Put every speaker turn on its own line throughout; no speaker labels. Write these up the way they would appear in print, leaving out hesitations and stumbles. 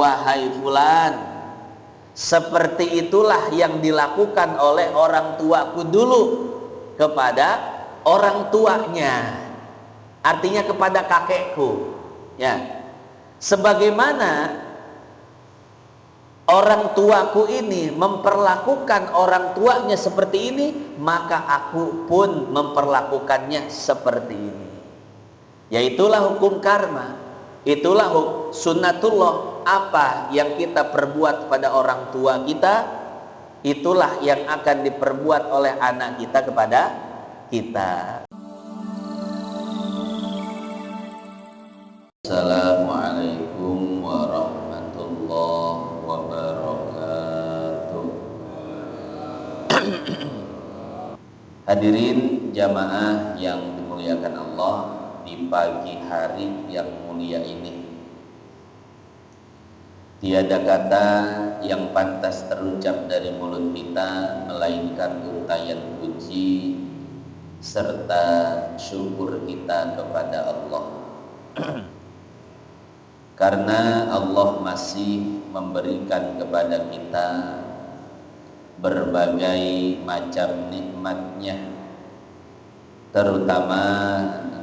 wahai fulan, seperti itulah yang dilakukan oleh orang tuaku dulu kepada orang tuanya, artinya kepada kakekku, ya. Sebagaimana orang tuaku ini memperlakukan orang tuanya seperti ini, maka aku pun memperlakukannya seperti ini. Yaitulah hukum karma, itulah sunnatullah. Apa yang kita perbuat pada orang tua kita, itulah yang akan diperbuat oleh anak kita kepada kita. Assalamualaikum warahmatullahi wabarakatuh. Hadirin jamaah yang dimuliakan Allah, di pagi hari yang mulia ini, tiada kata yang pantas terucap dari mulut kita melainkan untayan puji serta syukur kita kepada Allah. Karena Allah masih memberikan kepada kita berbagai macam nikmatnya, terutama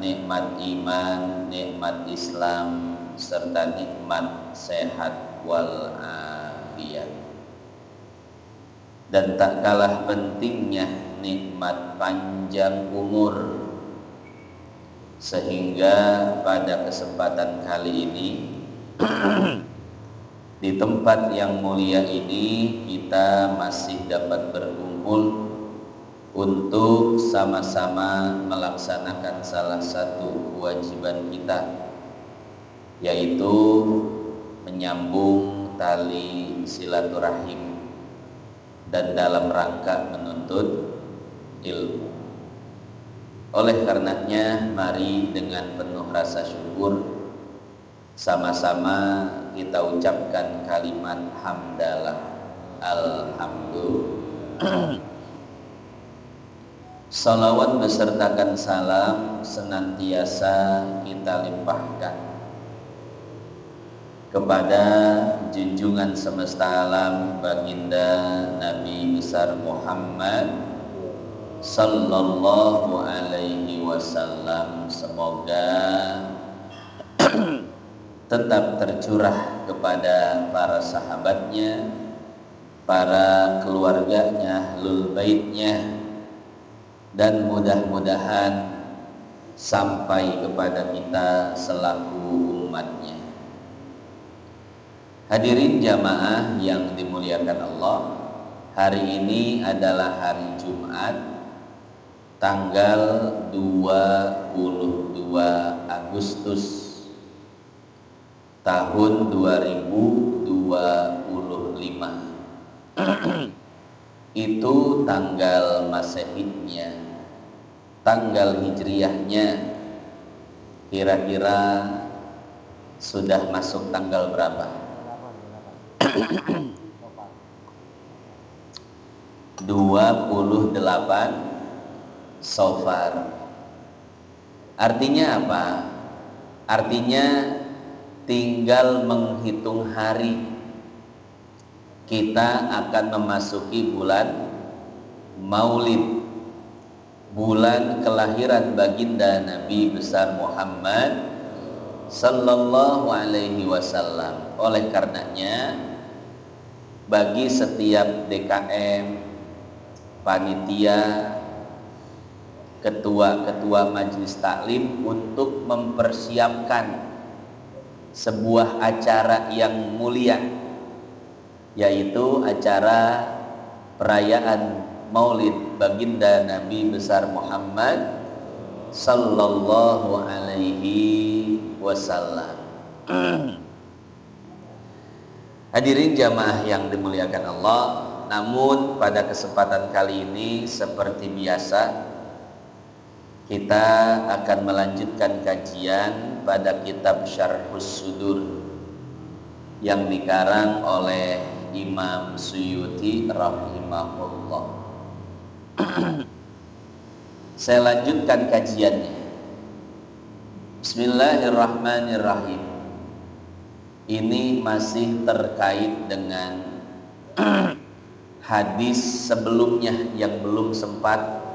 nikmat iman, nikmat Islam, serta nikmat sehat wal afiyat. Dan tak kalah pentingnya nikmat panjang umur, sehingga pada kesempatan kali ini di tempat yang mulia ini kita masih dapat berkumpul untuk sama-sama melaksanakan salah satu kewajiban kita, yaitu menyambung tali silaturahim dan dalam rangka menuntut ilmu. Oleh karenanya, mari dengan penuh rasa syukur sama-sama kita ucapkan kalimat hamdalah, alhamdulillah. Salawat besertakan salam senantiasa kita limpahkan kepada junjungan semesta alam, baginda Nabi besar Muhammad sallallahu alaihi wasallam. Semoga tetap tercurah kepada para sahabatnya, para keluarganya, ahlul baitnya, dan mudah-mudahan sampai kepada kita selaku umatnya. Hadirin jamaah yang dimuliakan Allah, hari ini adalah hari Jumat, tanggal 22 Agustus tahun 2025. Itu tanggal Masehinya. Tanggal Hijriyahnya kira-kira sudah masuk tanggal berapa? 28 Safar. Artinya apa? Artinya tinggal menghitung hari kita akan memasuki bulan Maulid, bulan kelahiran baginda Nabi besar Muhammad sallallahu alaihi wasallam. Oleh karenanya, bagi setiap DKM, panitia, ketua-ketua majelis taklim untuk mempersiapkan sebuah acara yang mulia, yaitu acara perayaan Maulid baginda Nabi besar Muhammad sallallahu alaihi wasallam. Hadirin jamaah yang dimuliakan Allah, namun pada kesempatan kali ini seperti biasa kita akan melanjutkan kajian pada kitab Syarhus Sudur yang dikarang oleh Imam Suyuti rahimahullah. Saya lanjutkan kajiannya. Bismillahirrahmanirrahim. Ini masih terkait dengan hadis sebelumnya yang belum sempat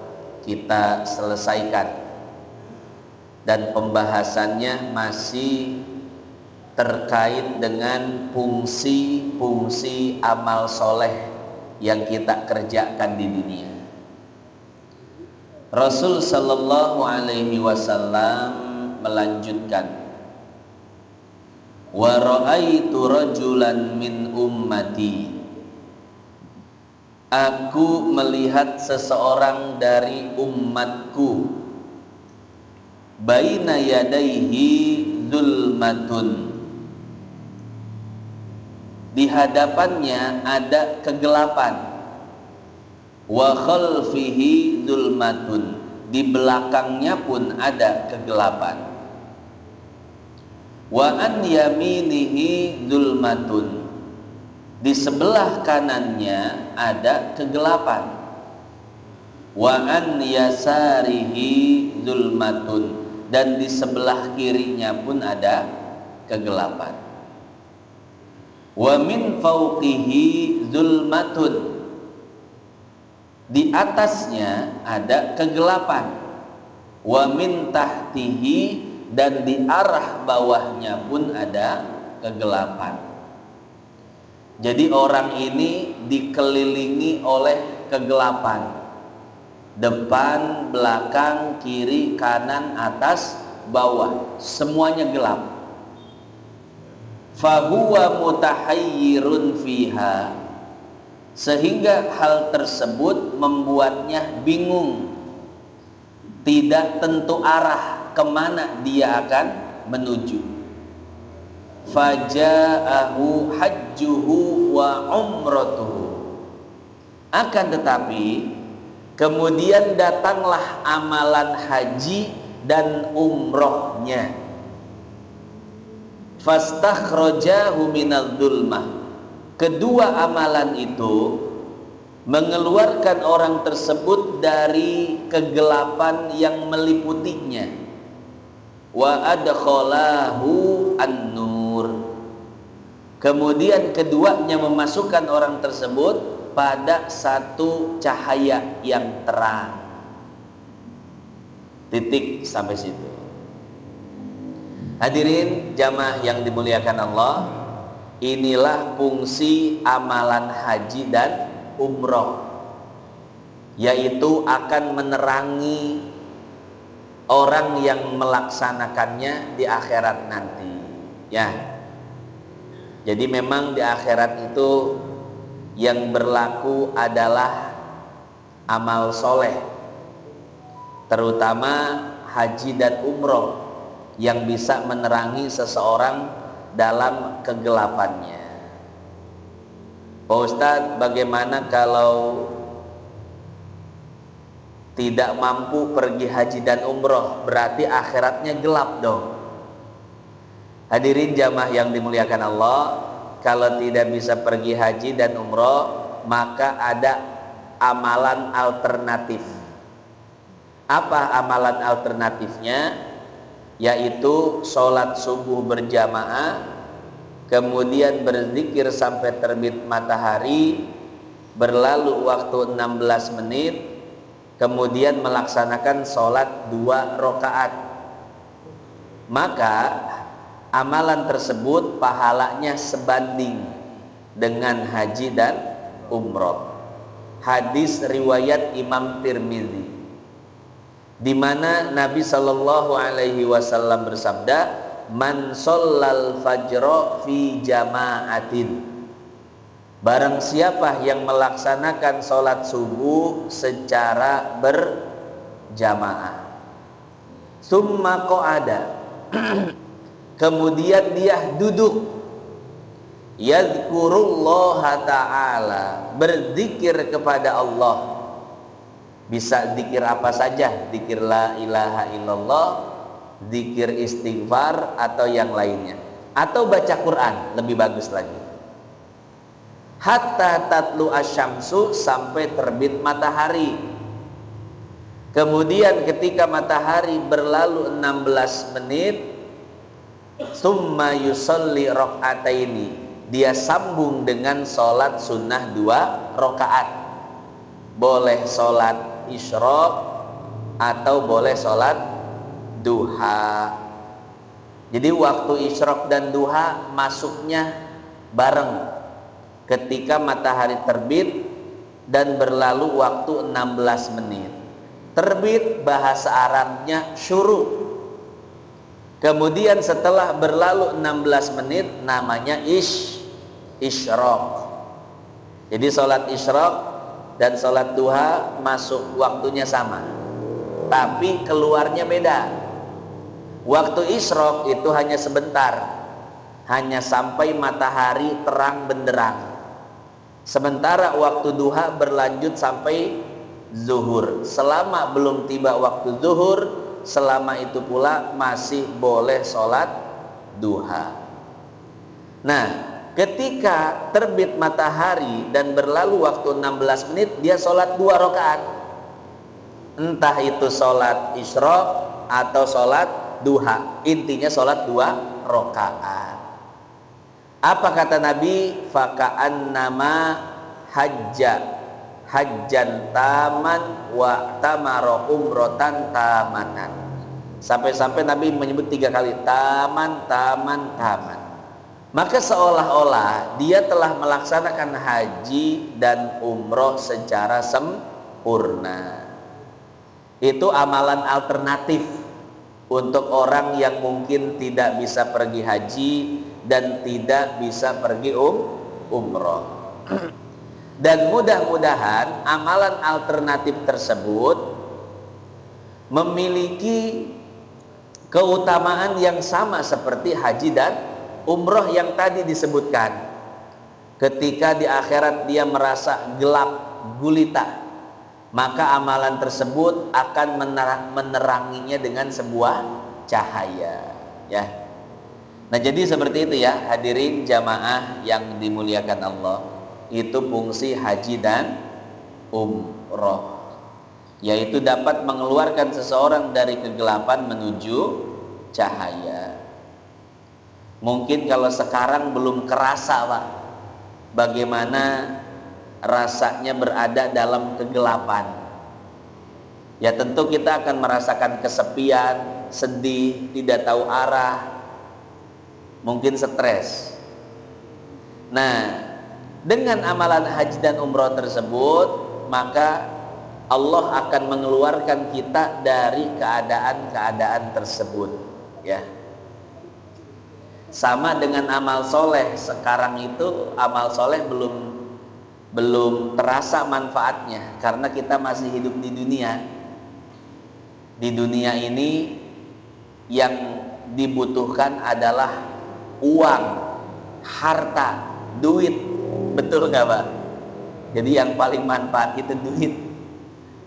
kita selesaikan, dan pembahasannya masih terkait dengan fungsi-fungsi amal soleh yang kita kerjakan di dunia. Rasul sallallahu alaihi wasallam melanjutkan, wa ra'aitu rajulan min ummati, aku melihat seseorang dari umatku, baina yadaihi zulmatun, di hadapannya ada kegelapan, wa khalfihi zulmatun, di belakangnya pun ada kegelapan, wa an yaminihi zulmatun, di sebelah kanannya ada kegelapan, wa an yasarihi zulmatun, dan di sebelah kirinya pun ada kegelapan, wa min fauqihi zulmatun, di atasnya ada kegelapan, wa min tahtihi, dan di arah bawahnya pun ada kegelapan. Jadi orang ini dikelilingi oleh kegelapan, depan, belakang, kiri, kanan, atas, bawah, semuanya gelap. Fahuwa mutahayyirun fiha, sehingga hal tersebut membuatnya bingung, tidak tentu arah kemana dia akan menuju. Faja'ahu hajjuhu wa umratuhu, akan tetapi kemudian datanglah amalan haji dan umrohnya. Fastakhrajahu minadh dhulmah, kedua amalan itu mengeluarkan orang tersebut dari kegelapan yang meliputinya. Wa adkhalahu an-nur, kemudian keduanya memasukkan orang tersebut pada satu cahaya yang terang. Titik sampai situ. Hadirin jamaah yang dimuliakan Allah, inilah fungsi amalan haji dan umroh, yaitu akan menerangi orang yang melaksanakannya di akhirat nanti, ya. Jadi memang di akhirat itu yang berlaku adalah amal soleh, terutama haji dan umroh, yang bisa menerangi seseorang dalam kegelapannya. Pak Ustadz, bagaimana kalau tidak mampu pergi haji dan umroh? Berarti akhiratnya gelap dong. Hadirin jamaah yang dimuliakan Allah, kalau tidak bisa pergi haji dan umroh, maka ada amalan alternatif. Apa amalan alternatifnya? Yaitu sholat subuh berjamaah, kemudian berzikir sampai terbit matahari, berlalu waktu 16 menit, kemudian melaksanakan sholat 2 rakaat. Maka amalan tersebut pahalanya sebanding dengan haji dan umroh. Hadis riwayat Imam Tirmidzi, di mana Nabi Shallallahu Alaihi Wasallam bersabda, man shollal fajro fi jama'atin, barang siapa yang melaksanakan sholat subuh secara berjamaah, summa qa'ada, kemudian dia duduk, yadhkurullaha ta'ala, berzikir kepada Allah. Bisa zikir apa saja, zikir la ilaha illallah, zikir istighfar, atau yang lainnya, atau baca Quran, lebih bagus lagi. Hatta tatlu asyamsu, sampai terbit matahari. Kemudian ketika matahari berlalu 16 menit, Summa yusolli rok'ataini, dia sambung dengan sholat sunnah 2 rakaat. Boleh sholat isyraq atau boleh sholat duha. Jadi waktu isyraq dan duha masuknya bareng ketika matahari terbit dan berlalu waktu 16 menit. Terbit bahasa Arabnya syuruk. Kemudian setelah berlalu 16 menit namanya isyraq. Jadi sholat isyraq dan sholat duha masuk waktunya sama, tapi keluarnya beda. Waktu isyraq itu hanya sebentar, hanya sampai matahari terang benderang. Sementara waktu duha berlanjut sampai zuhur. Selama belum tiba waktu zuhur, selama itu pula masih boleh sholat duha. Nah, ketika terbit matahari dan berlalu waktu 16 menit, dia sholat 2 rakaat. Entah itu sholat isyraq atau sholat duha, intinya sholat 2 rakaat. Apa kata Nabi? Faka'annama hajjan taman wa tamara umrotan tamatan. Sampai-sampai Nabi menyebut 3 kali taman. Maka seolah-olah dia telah melaksanakan haji dan umroh secara sempurna. Itu amalan alternatif untuk orang yang mungkin tidak bisa pergi haji dan tidak bisa pergi umroh. Dan mudah-mudahan amalan alternatif tersebut memiliki keutamaan yang sama seperti haji dan umroh yang tadi disebutkan. Ketika di akhirat dia merasa gelap gulita, maka amalan tersebut akan meneranginya dengan sebuah cahaya, ya. Nah, jadi seperti itu ya, hadirin jamaah yang dimuliakan Allah. Itu fungsi haji dan umroh, yaitu dapat mengeluarkan seseorang dari kegelapan menuju cahaya. Mungkin kalau sekarang belum kerasa, Pak, bagaimana rasanya berada dalam kegelapan. Ya tentu kita akan merasakan kesepian, sedih, tidak tahu arah, mungkin stres. Nah, dengan amalan haji dan umroh tersebut, maka Allah akan mengeluarkan kita dari keadaan-keadaan tersebut, ya. Sama dengan amal soleh. Sekarang itu amal soleh belum terasa manfaatnya karena kita masih hidup di dunia. Di dunia ini yang dibutuhkan adalah uang, harta, duit. Betul nggak, Pak? Jadi yang paling manfaat itu duit.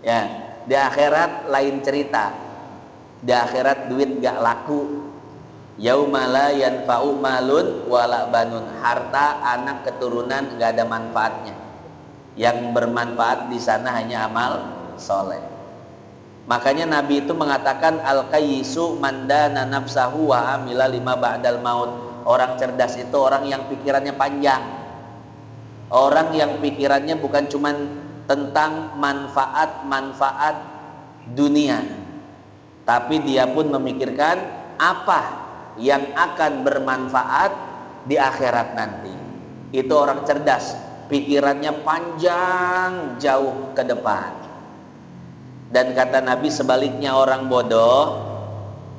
Ya, di akhirat lain cerita. Di akhirat duit gak laku. Yauma la yanfa'u malun wala banun. Harta, anak, keturunan gak ada manfaatnya. Yang bermanfaat di sana hanya amal soleh. Makanya Nabi itu mengatakan al-qayyisu mandana nafsahu wa amila lima ba'dal maut. Orang cerdas itu orang yang pikirannya panjang. Orang yang pikirannya bukan cuma tentang manfaat-manfaat dunia, tapi dia pun memikirkan apa yang akan bermanfaat di akhirat nanti. Itu orang cerdas, pikirannya panjang jauh ke depan. Dan kata Nabi sebaliknya orang bodoh,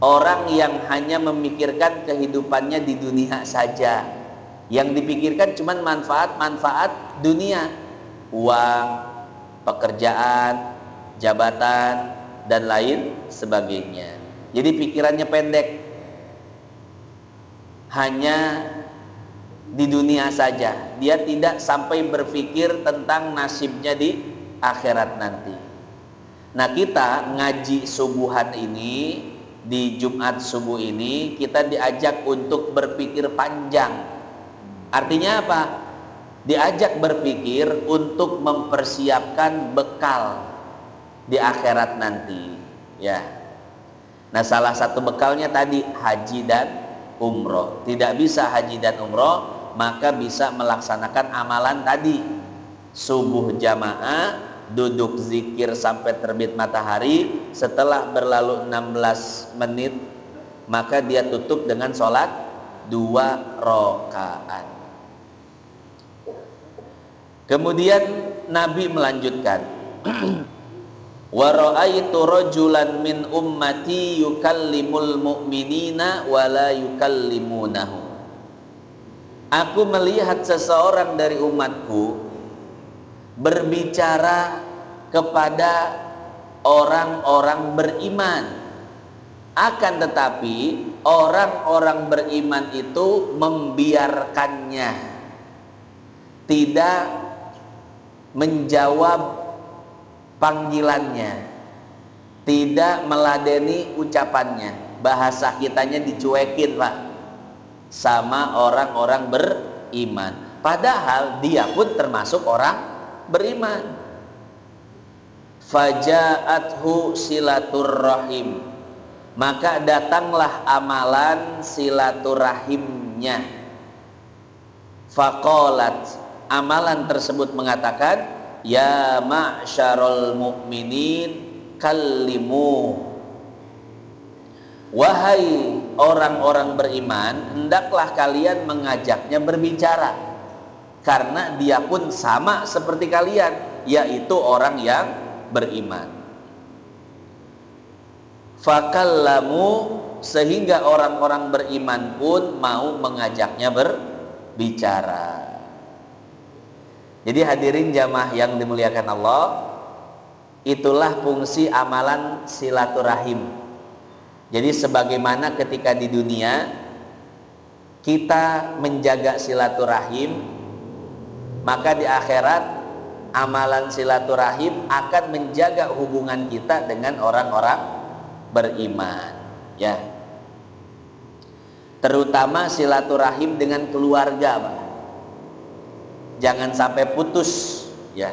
orang yang hanya memikirkan kehidupannya di dunia saja. Yang dipikirkan cuma manfaat-manfaat dunia, uang, pekerjaan, jabatan, dan lain sebagainya. Jadi pikirannya pendek, hanya di dunia saja. Dia tidak sampai berpikir tentang nasibnya di akhirat nanti. Nah, kita ngaji subuhan ini, di Jumat subuh ini kita diajak untuk berpikir panjang. Artinya apa? Diajak berpikir untuk mempersiapkan bekal di akhirat nanti, ya. Nah, salah satu bekalnya tadi haji dan umroh. Tidak bisa haji dan umroh, maka bisa melaksanakan amalan tadi. Subuh jamaah, duduk zikir sampai terbit matahari. Setelah berlalu 16 menit, maka dia tutup dengan sholat 2 rakaat. Kemudian Nabi melanjutkan, wa ra'aitu rajulan min ummati yukallimul mu'minina wa la yukallimunahu. Aku melihat seseorang dari umatku berbicara kepada orang-orang beriman, akan tetapi orang-orang beriman itu membiarkannya, tidak menjawab panggilannya, tidak meladeni ucapannya. Bahasa kitanya dicuekin, Pak, sama orang-orang beriman, padahal dia pun termasuk orang beriman. Faja'athu silaturrahim, maka datanglah amalan silaturahimnya. Faqalat, amalan tersebut mengatakan, ya ma'syarul mu'minin kallimu, wahai orang-orang beriman, hendaklah kalian mengajaknya berbicara, karena dia pun sama seperti kalian, yaitu orang yang beriman. Fakallamu, sehingga orang-orang beriman pun mau mengajaknya berbicara. Jadi hadirin jamaah yang dimuliakan Allah, itulah fungsi amalan silaturahim. Jadi sebagaimana ketika di dunia kita menjaga silaturahim, maka di akhirat amalan silaturahim akan menjaga hubungan kita dengan orang-orang beriman, ya. Terutama silaturahim dengan keluarga, Pak. Jangan sampai putus, ya.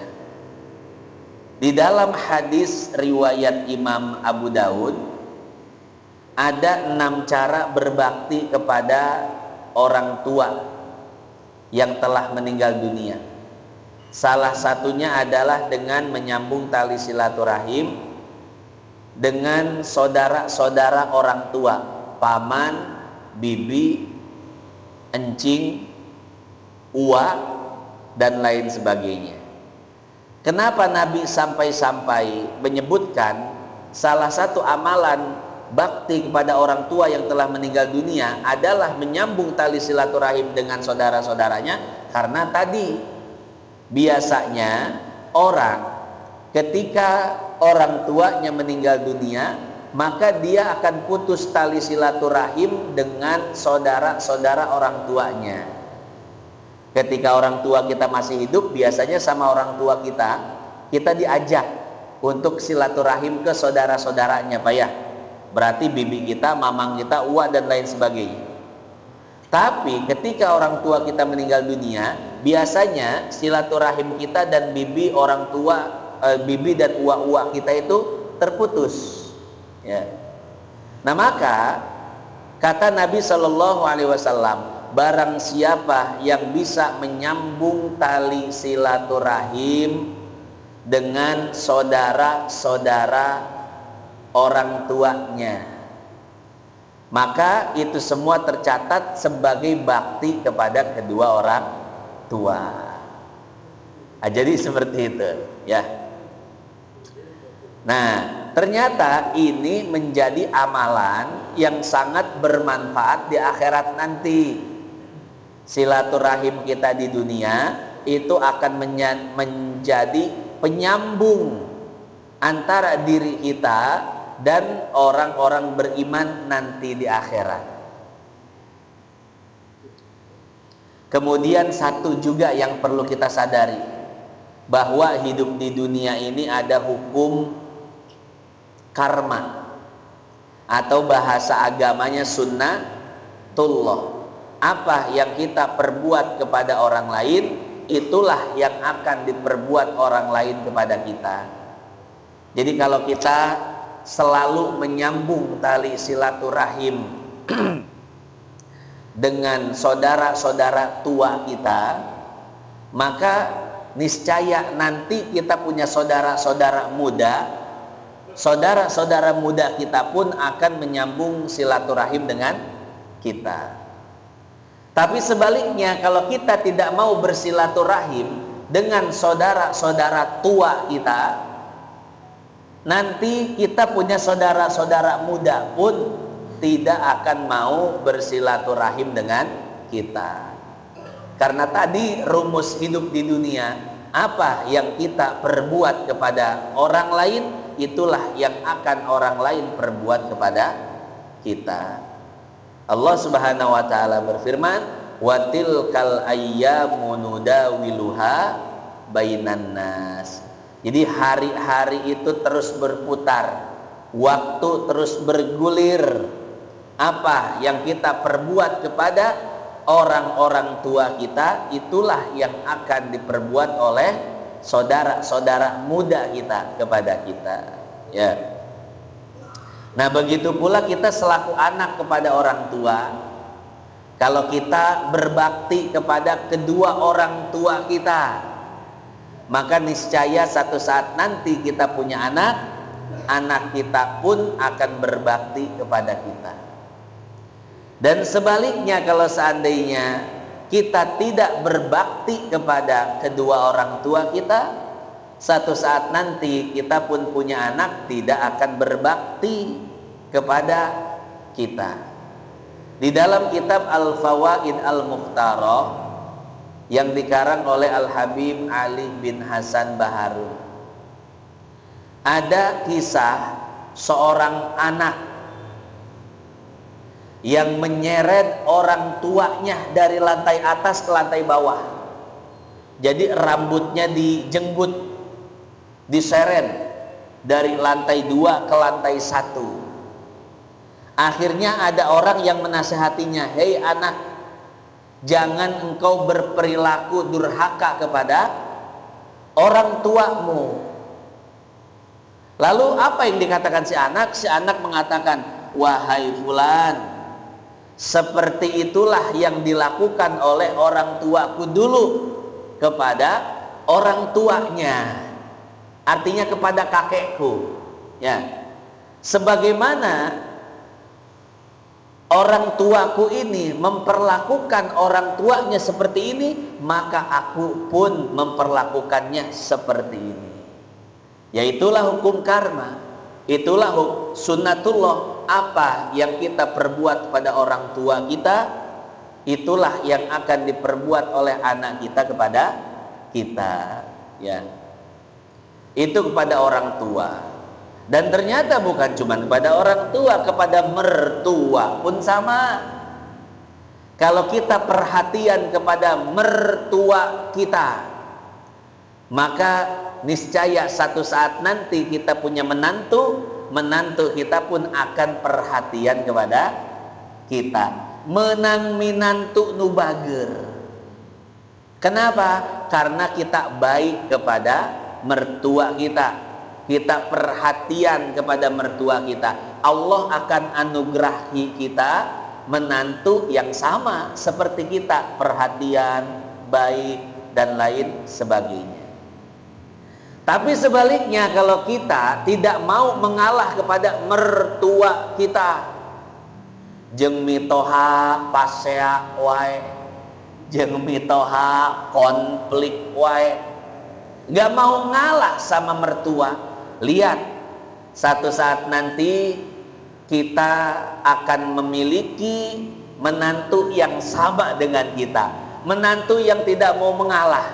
Di dalam hadis riwayat Imam Abu Daud, ada 6 cara berbakti kepada orang tua yang telah meninggal dunia. Salah satunya adalah dengan menyambung tali silaturahim dengan saudara-saudara orang tua, paman, bibi, encing, uwa, dan lain sebagainya. Kenapa Nabi sampai-sampai menyebutkan salah satu amalan bakti kepada orang tua yang telah meninggal dunia adalah menyambung tali silaturahim dengan saudara-saudaranya? Karena tadi biasanya orang ketika orang tuanya meninggal dunia, maka dia akan putus tali silaturahim dengan saudara-saudara orang tuanya. Ketika orang tua kita masih hidup, biasanya sama orang tua kita diajak untuk silaturahim ke saudara-saudaranya, Pak, ya. Berarti bibi kita, mamang kita, uwa, dan lain sebagainya. Tapi ketika orang tua kita meninggal dunia, biasanya silaturahim kita dan bibi orang tua, bibi dan uwa-uwa kita itu terputus, ya. Nah, maka kata Nabi Shallallahu Alaihi Wasallam, barang siapa yang bisa menyambung tali silaturahim dengan saudara-saudara orang tuanya, maka itu semua tercatat sebagai bakti kepada kedua orang tua. Nah, jadi seperti itu, ya. Nah, ternyata ini menjadi amalan yang sangat bermanfaat di akhirat nanti. Silaturahim kita di dunia itu akan menjadi penyambung antara diri kita dan orang-orang beriman nanti di akhirat. Kemudian satu juga yang perlu kita sadari, bahwa hidup di dunia ini ada hukum karma, atau bahasa agamanya sunnatullah. Apa yang kita perbuat kepada orang lain, itulah yang akan diperbuat orang lain kepada kita. Jadi kalau kita selalu menyambung tali silaturahim dengan saudara-saudara tua kita, maka niscaya nanti kita punya saudara-saudara muda. Saudara-saudara muda kita pun akan menyambung silaturahim dengan kita. Tapi sebaliknya, kalau kita tidak mau bersilaturahim dengan saudara-saudara tua kita, nanti kita punya saudara-saudara muda pun tidak akan mau bersilaturahim dengan kita. Karena tadi rumus hidup di dunia, apa yang kita perbuat kepada orang lain, itulah yang akan orang lain perbuat kepada kita. Allah Subhanahu wa taala berfirman, "Wa tilkal ayyamu nudawiluha bainan nas." Jadi hari-hari itu terus berputar, waktu terus bergulir. Apa yang kita perbuat kepada orang-orang tua kita, itulah yang akan diperbuat oleh saudara-saudara muda kita kepada kita, ya. Nah, begitu pula kita selaku anak kepada orang tua. Kalau kita berbakti kepada kedua orang tua kita, maka niscaya satu saat nanti kita punya anak, anak kita pun akan berbakti kepada kita. Dan sebaliknya, kalau seandainya kita tidak berbakti kepada kedua orang tua kita, satu saat nanti kita pun punya anak tidak akan berbakti kepada kita. Di dalam kitab Al-Fawaid Al-Mukhtarah yang dikarang oleh Al-Habib Ali bin Hasan Baharun, ada kisah seorang anak yang menyeret orang tuanya dari lantai atas ke lantai bawah. Jadi rambutnya dijenggut, diseret dari lantai 2 ke lantai 1. Akhirnya ada orang yang menasehatinya, "Hei anak, jangan engkau berperilaku durhaka kepada orang tuamu." Lalu apa yang dikatakan si anak? Si anak mengatakan, "Wahai fulan, seperti itulah yang dilakukan oleh orang tuaku dulu kepada orang tuanya." Artinya kepada kakekku, ya. Sebagaimana orang tuaku ini memperlakukan orang tuanya seperti ini, maka aku pun memperlakukannya seperti ini. Yaitulah hukum karma, itulah sunnatullah. Apa yang kita perbuat pada orang tua kita, itulah yang akan diperbuat oleh anak kita kepada kita, ya. Itu kepada orang tua. Dan ternyata bukan cuma kepada orang tua, kepada mertua pun sama. Kalau kita perhatian kepada mertua kita, maka niscaya satu saat nanti kita punya menantu, menantu kita pun akan perhatian kepada kita. Menang minantu nu bager. Kenapa? Karena kita baik kepada mertua kita. Kita perhatian kepada mertua kita. Allah akan anugerahi kita menantu yang sama seperti kita, perhatian, baik, dan lain sebagainya. Tapi sebaliknya, kalau kita tidak mau mengalah kepada mertua kita, jeung mitoha pasea wae, jeung mitoha konflik wae, nggak mau ngalah sama mertua, lihat satu saat nanti kita akan memiliki menantu yang sama dengan kita, menantu yang tidak mau mengalah,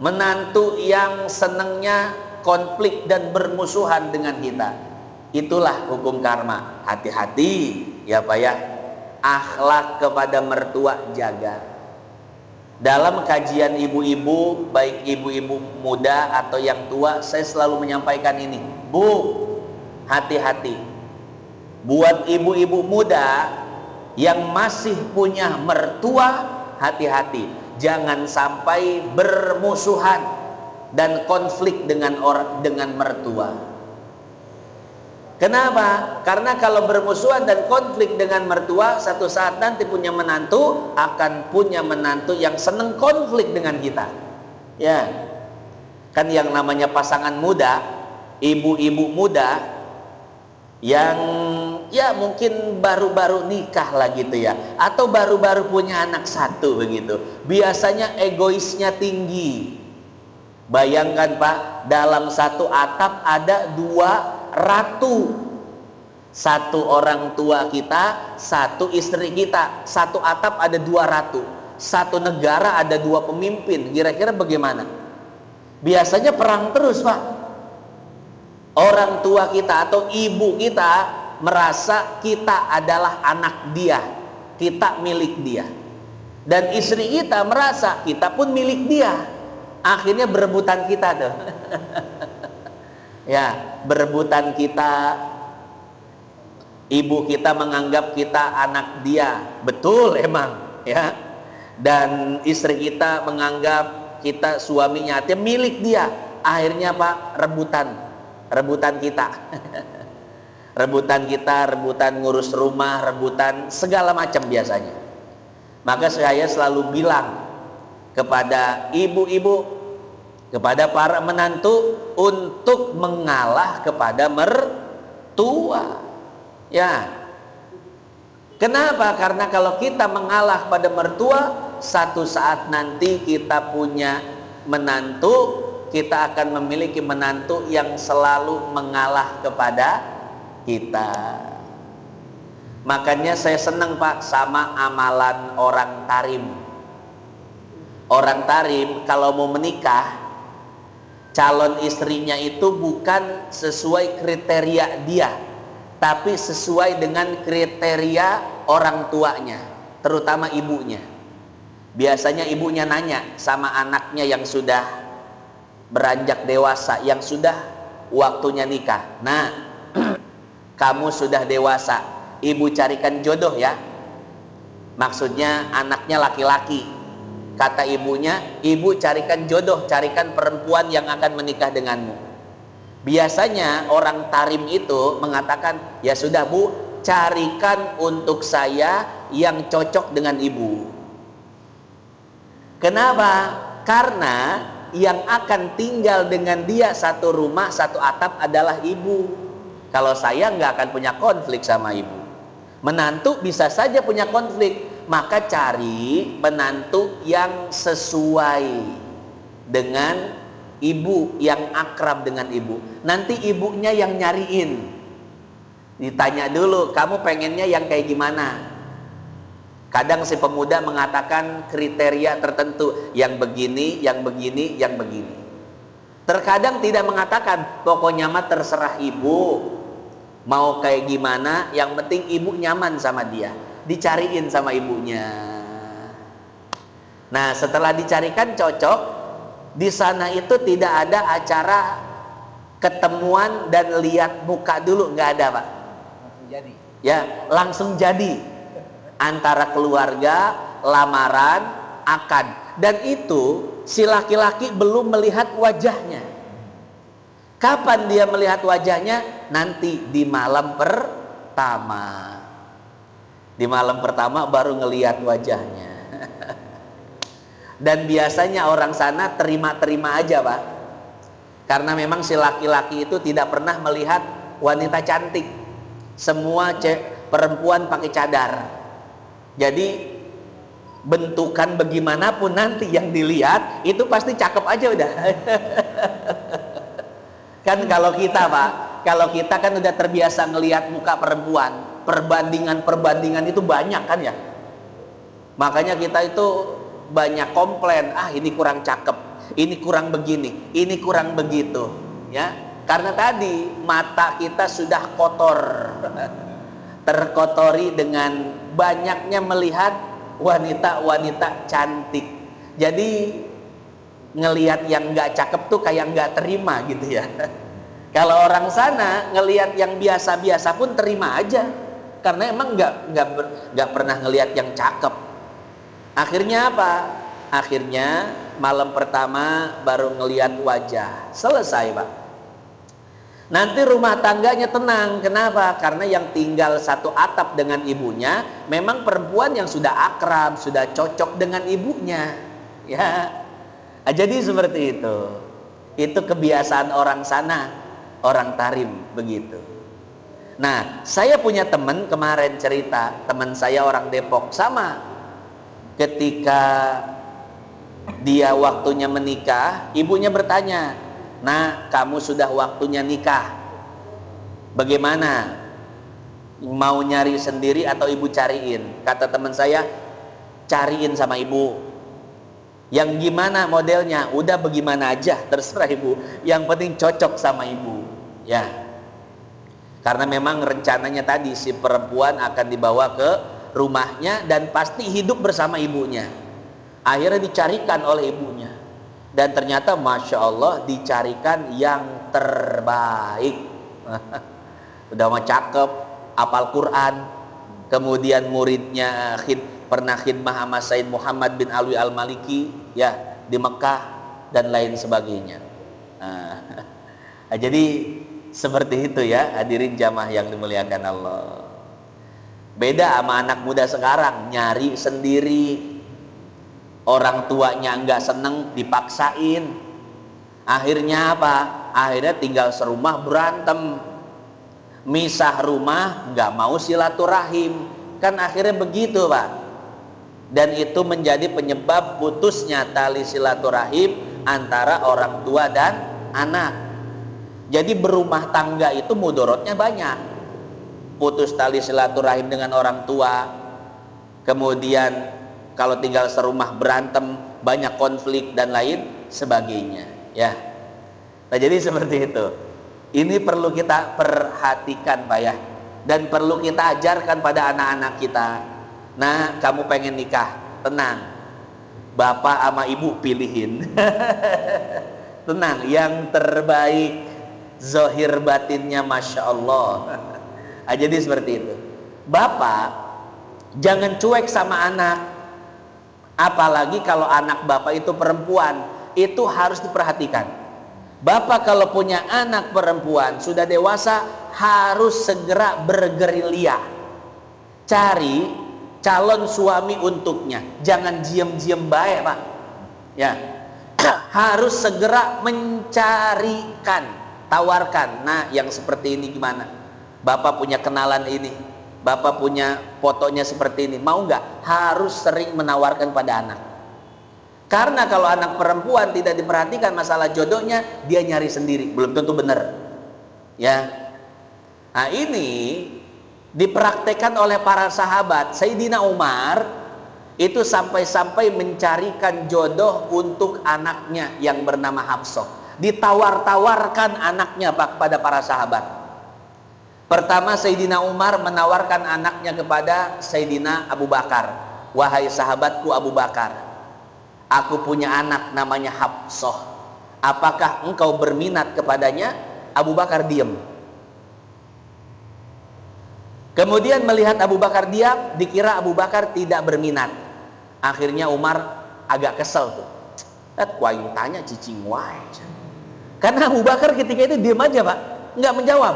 menantu yang senangnya konflik dan bermusuhan dengan kita. Itulah hukum karma. Hati-hati ya Pak ya, akhlak kepada mertua jaga. Dalam kajian ibu-ibu, baik ibu-ibu muda atau yang tua, saya selalu menyampaikan ini, Bu, hati-hati. Buat ibu-ibu muda yang masih punya mertua, hati-hati. Jangan sampai bermusuhan dan konflik dengan mertua. Kenapa? Karena kalau bermusuhan dan konflik dengan mertua, satu saat nanti punya menantu akan punya menantu yang seneng konflik dengan kita. Ya, kan yang namanya pasangan muda, ibu-ibu muda yang ya mungkin baru-baru nikah lah gitu ya, atau baru-baru punya anak satu begitu, biasanya egoisnya tinggi. Bayangkan Pak, dalam satu atap ada dua ratu, satu orang tua kita, satu istri kita. Satu atap ada dua ratu, satu negara ada dua pemimpin. Kira-kira bagaimana? Biasanya perang terus Pak. Orang tua kita atau ibu kita merasa kita adalah anak dia, kita milik dia, dan istri kita merasa kita pun milik dia. Akhirnya berebutan kita tuh. Ya, berebutan kita. Ibu kita menganggap kita anak dia, betul emang ya. Dan istri kita menganggap kita suaminya, dia milik dia. Akhirnya Pak, rebutan kita. Rebutan ngurus rumah, rebutan segala macam biasanya. Maka saya selalu bilang kepada ibu-ibu, kepada para menantu, untuk mengalah kepada mertua. Ya. Kenapa? Karena kalau kita mengalah pada mertua, satu saat nanti kita punya menantu, kita akan memiliki menantu yang selalu mengalah kepada kita. Makanya saya senang Pak sama amalan orang tarim. Orang tarim kalau mau menikah, calon istrinya itu bukan sesuai kriteria dia, tapi sesuai dengan kriteria orang tuanya, terutama ibunya. Biasanya ibunya nanya sama anaknya yang sudah beranjak dewasa, yang sudah waktunya nikah. Nah, kamu sudah dewasa, ibu carikan jodoh ya. Maksudnya anaknya laki-laki. Kata ibunya, ibu carikan jodoh, carikan perempuan yang akan menikah denganmu. Biasanya orang tarim itu mengatakan, ya sudah Bu, carikan untuk saya yang cocok dengan ibu. Kenapa? Karena yang akan tinggal dengan dia satu rumah, satu atap adalah ibu. Kalau saya nggak akan punya konflik sama ibu. Menantu bisa saja punya konflik. Maka cari menantu yang sesuai dengan ibu, yang akrab dengan ibu. Nanti ibunya yang nyariin. Ditanya dulu, kamu pengennya yang kayak gimana? Kadang si pemuda mengatakan kriteria tertentu, yang begini, yang begini, yang begini. Terkadang tidak mengatakan, pokoknya mah terserah ibu, mau kayak gimana, yang penting ibu nyaman sama dia. Dicariin sama ibunya. Nah, setelah dicarikan cocok, di sana itu tidak ada acara ketemuan dan lihat muka dulu, nggak ada Pak. Langsung jadi. Ya, langsung jadi. Antara keluarga, lamaran, akad. Dan itu si laki-laki belum melihat wajahnya. Kapan dia melihat wajahnya? Nanti di malam pertama. Di malam pertama baru ngelihat wajahnya. Dan biasanya orang sana terima-terima aja Pak. Karena memang si laki-laki itu tidak pernah melihat wanita cantik. Semua perempuan pakai cadar. Jadi bentukan bagaimanapun nanti yang dilihat, itu pasti cakep aja udah. Kan kalau kita Pak, kalau kita kan udah terbiasa ngelihat muka perempuan, perbandingan itu banyak kan ya. Makanya kita itu banyak komplain, ini kurang cakep, ini kurang begini, ini kurang begitu ya. Karena tadi mata kita sudah kotor. Terkotori dengan banyaknya melihat wanita-wanita cantik. Jadi ngelihat yang nggak cakep tuh kayak nggak terima gitu ya. Kalau orang sana ngelihat yang biasa-biasa pun terima aja, karena emang nggak pernah ngelihat yang cakep. Akhirnya apa? Akhirnya malam pertama baru ngelihat wajah, selesai Pak. Nanti rumah tangganya tenang. Kenapa? Karena yang tinggal satu atap dengan ibunya memang perempuan yang sudah akrab, sudah cocok dengan ibunya. Ya, jadi seperti itu. Itu kebiasaan orang sana, orang Tarim begitu. Nah, saya punya teman kemarin cerita, teman saya orang Depok sama. Ketika dia waktunya menikah, ibunya bertanya, "Nah, kamu sudah waktunya nikah. Bagaimana? Mau nyari sendiri atau ibu cariin?" Kata teman saya, "Cariin sama ibu. Yang gimana modelnya? Udah bagaimana aja, terserah ibu. Yang penting cocok sama ibu." Ya. Karena memang rencananya tadi si perempuan akan dibawa ke rumahnya dan pasti hidup bersama ibunya. Akhirnya dicarikan oleh ibunya. Dan ternyata Masya Allah dicarikan yang terbaik. Udah mah cakep, hafal Quran. Kemudian muridnya pernah khidmah sama Said Muhammad bin Alwi Al-Maliki ya di Mekah dan lain sebagainya. Jadi seperti itu ya hadirin jamaah yang dimuliakan Allah. Beda sama anak muda sekarang, nyari sendiri. Orang tuanya nggak seneng dipaksain. Akhirnya apa? Akhirnya tinggal serumah berantem. Misah rumah, nggak mau silaturahim. Kan akhirnya begitu Pak. Dan itu menjadi penyebab putusnya tali silaturahim antara orang tua dan anak. Jadi berumah tangga itu mudorotnya banyak. Putus tali silaturahim dengan orang tua. Kemudian kalau tinggal serumah berantem, banyak konflik dan lain sebagainya ya. Nah jadi seperti itu. Ini perlu kita perhatikan Pak ya. Dan perlu kita ajarkan pada anak-anak kita. Nah kamu pengen nikah, tenang. Bapak sama ibu pilihin. Tenang, yang terbaik. Zohir batinnya Masya Allah. Jadi seperti itu. Bapak jangan cuek sama anak. Apalagi kalau anak bapak itu perempuan, itu harus diperhatikan. Bapak kalau punya anak perempuan sudah dewasa harus segera bergerilya. Cari calon suami untuknya. Jangan diem-diem baik Pak. Ya, harus segera mencarikan, tawarkan. Nah, yang seperti ini gimana? Bapak punya kenalan ini. Bapak punya fotonya seperti ini, mau nggak? Harus sering menawarkan pada anak. Karena kalau anak perempuan tidak diperhatikan masalah jodohnya, dia nyari sendiri, belum tentu benar. Ya, nah ini dipraktekkan oleh para sahabat. Sayyidina Umar itu sampai-sampai mencarikan jodoh untuk anaknya yang bernama Hafsah. Ditawar-tawarkan anaknya Pak kepada para sahabat. Pertama Sayyidina Umar menawarkan anaknya kepada Sayyidina Abu Bakar. "Wahai sahabatku Abu Bakar, aku punya anak namanya Hafsah. Apakah engkau berminat kepadanya?" Abu Bakar diam. Kemudian melihat Abu Bakar diam, dikira Abu Bakar tidak berminat. Akhirnya Umar agak kesel tuh. Kuaing tanya cicing wae. Karena Abu Bakar ketika itu diam aja Pak, nggak menjawab.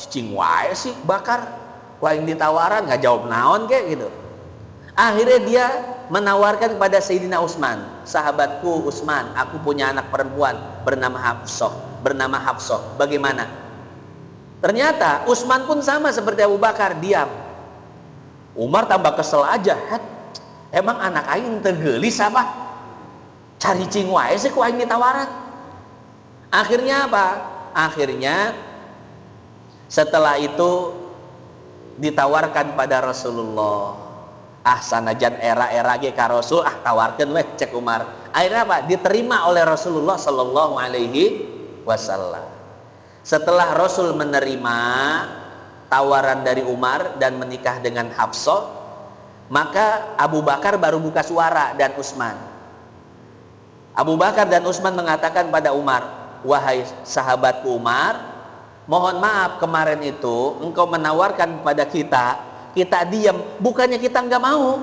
Cicing wae sih Bakar, kuaing ditawaran nggak jawab naon kayak gitu. Akhirnya dia menawarkan kepada Sayyidina Utsman, "Sahabatku Utsman, aku punya anak perempuan bernama Hafsah. Bagaimana?" Ternyata Utsman pun sama seperti Abu Bakar, diam. Umar tambah kesel aja. Emang anak aing teu geulis apa? Cari cing wae sih ku aing ditawaran. Akhirnya apa? Akhirnya setelah itu ditawarkan pada Rasulullah. Sanajan era-era ge ka Rasul, tawarkeun weh cek Umar. Akhirnya apa? Diterima oleh Rasulullah sallallahu alaihi wasallam. Setelah Rasul menerima tawaran dari Umar dan menikah dengan Hafsah, maka Abu Bakar baru buka suara dan Utsman. Abu Bakar dan Utsman mengatakan pada Umar, "Wahai sahabatku Umar, mohon maaf kemarin itu engkau menawarkan pada kita diam, bukannya kita nggak mau,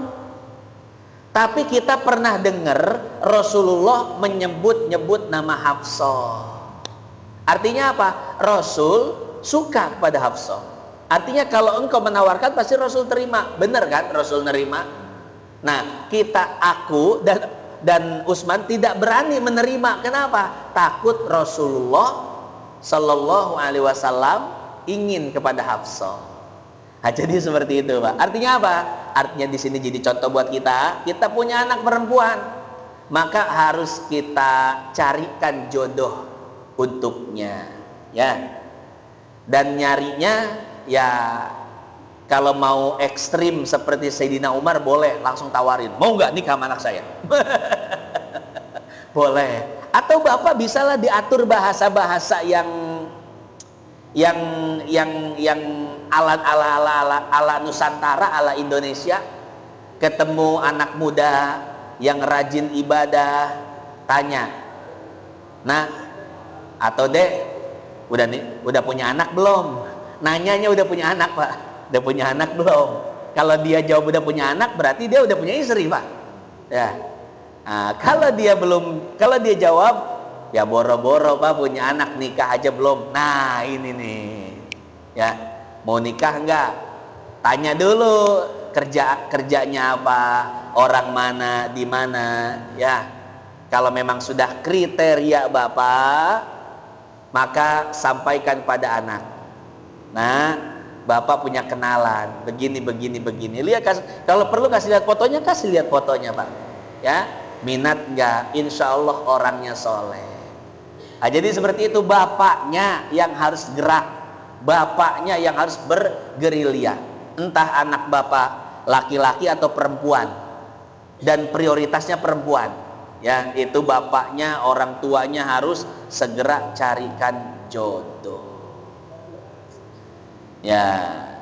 tapi kita pernah dengar Rasulullah menyebut-nyebut nama Hafsah. Artinya apa? Rasul suka kepada Hafsah. Artinya kalau engkau menawarkan pasti Rasul terima. Benar kan? Rasul nerima. Nah, aku dan Utsman tidak berani menerima. Kenapa? Takut Rasulullah Sallallahu Alaihi Wasallam ingin kepada Hafsah. Nah, jadi seperti itu, Pak. Artinya apa? Artinya di sini jadi contoh buat kita. Kita punya anak perempuan, maka harus kita carikan jodoh untuknya, ya. Dan nyarinya, ya, kalau mau ekstrim seperti Sayyidina Umar boleh langsung tawarin, mau nggak nikah sama anak saya? Boleh. Atau bapak bisalah diatur bahasa-bahasa yang ala Nusantara, ala Indonesia. Ketemu anak muda yang rajin ibadah, tanya, nah, atau dek, udah punya anak belum? Nanyanya udah punya anak, Pak. Udah punya anak belum? Kalau dia jawab udah punya anak, berarti dia udah punya istri, Pak. Ya. Nah, kalau dia jawab ya boro-boro, Pak, punya anak, nikah aja belum. Nah, ini nih. Ya, mau nikah enggak? Tanya dulu kerjanya apa, orang mana, di mana, ya. Kalau memang sudah kriteria Bapak, maka sampaikan pada anak. Nah, Bapak punya kenalan begini. Lihat, kalau perlu kasih lihat fotonya, Pak. Ya, minat enggak? Insya Allah orangnya soleh. Nah, jadi seperti itu, bapaknya yang harus gerak, bapaknya yang harus bergerilya. Entah anak bapak laki-laki atau perempuan, dan prioritasnya perempuan. Ya, itu bapaknya, orang tuanya harus segera carikan jodoh. Ya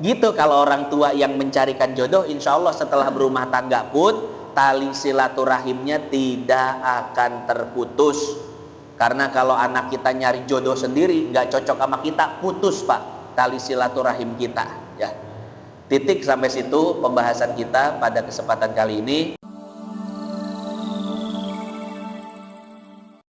gitu. Kalau orang tua yang mencarikan jodoh, insya Allah setelah berumah tangga pun tali silaturahimnya tidak akan terputus. Karena kalau anak kita nyari jodoh sendiri nggak cocok sama kita, putus, Pak, tali silaturahim kita. Ya, titik sampai situ pembahasan kita pada kesempatan kali ini.